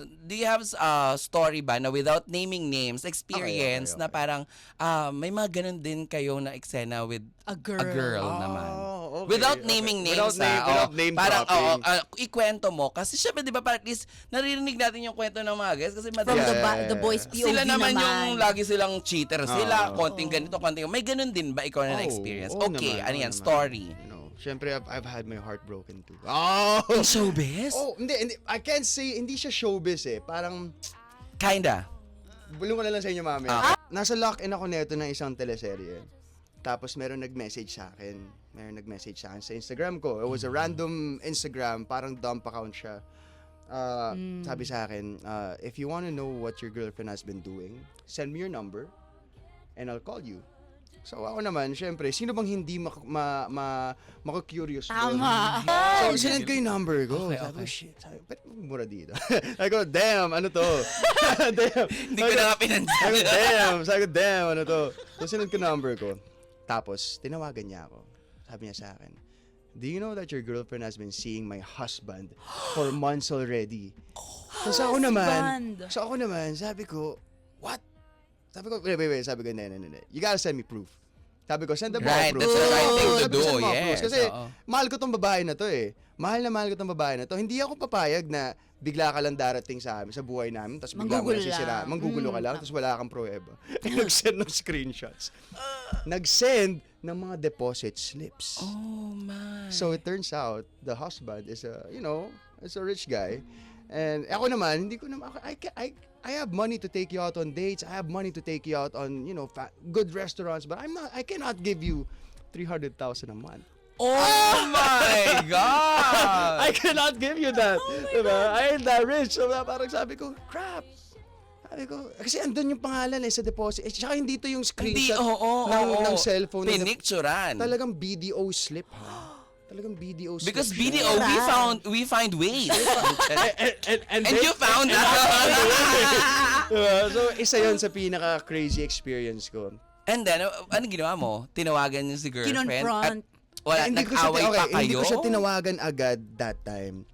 Do you have a story ba na without naming names, experience Okay. na parang may mga ganun din kayo na eksena with A a girl naman? Okay, Without okay. naming names, Without name parang, dropping. ikwento mo. Kasi syempre, di ba, parang at least, naririnig natin yung kwento ng mga guests. Kasi From madalas, the boys POV sila naman naman. yung lagi silang cheater. Sila, Oo. konting ganito, konting. May ganun din ba ikaw na experience? Okay, ano yan, story. Syempre, I've had my heart broken too. Oh! In showbiz? Hindi. I can't say, hindi siya showbiz eh. Parang, Kinda. bulong ko na lang sa inyo mamaya. Nasa lock-in ako neto ng isang teleserye. Tapos meron nag-message sa akin. Sa Instagram ko. It was a random Instagram, parang dump account siya. Sabi sa akin, if you want to know what your girlfriend has been doing, send me your number and I'll call you. So ako naman, syempre, sino bang hindi maka-curious doon? Tama. So, sinend ko yung number ko. Sabi ko, shit, ba't mura dito? Sabi ko, damn, ano to? Damn. Hindi ko na nga pinansin. Sabi ko, damn, ano to? So, sinend ko number ko. Tapos, tinawagan niya ako. Sabi niya sa akin, do you know that your girlfriend has been seeing my husband for months already? So ako naman, sabi ko, what? Sabi ko, wait. Sabi ko, hindi. You gotta send me proof. Sabi ko, send the Right, proof. that's the right thing to Sabi ko, do, send mo yes. proofs. Kasi, Oo. mahal ko tong babae na to eh. Mahal ko tong babae na to. Hindi ako papayag na bigla ka lang darating sa amin, sa buhay namin, tapos bigla mo Manggugulo nasisira. lang. Manggugulo ka lang, tapos wala kang pruweba. Nag-send ng screenshots. Nag-send ng mga deposit slips. Oh, my. So it turns out the husband is is a rich guy. And ako naman, hindi ko naman I have money to take you out on dates. I have money to take you out on, good restaurants, but I cannot give you 300,000 a month. Oh, my God! I cannot give you that. Diba? I ain't that rich. So parang sabi ko, crap. Sabi ko, kasi andun yung pangalan sa deposit. Tsaka hindi to yung Hindi, screenshot ng cellphone. Pinicturan. Talagang BDO slip, ha? Talagang BDO slip. Because siya. BDO, we find ways. and And you found out. Diba? So, isa yon sa pinaka-crazy experience ko. And then, ano ginawa mo? Tinawagan niyo si girlfriend? Kinonfront. At wala, nag-away pa kayo? Hindi ko siya tinawagan agad that time.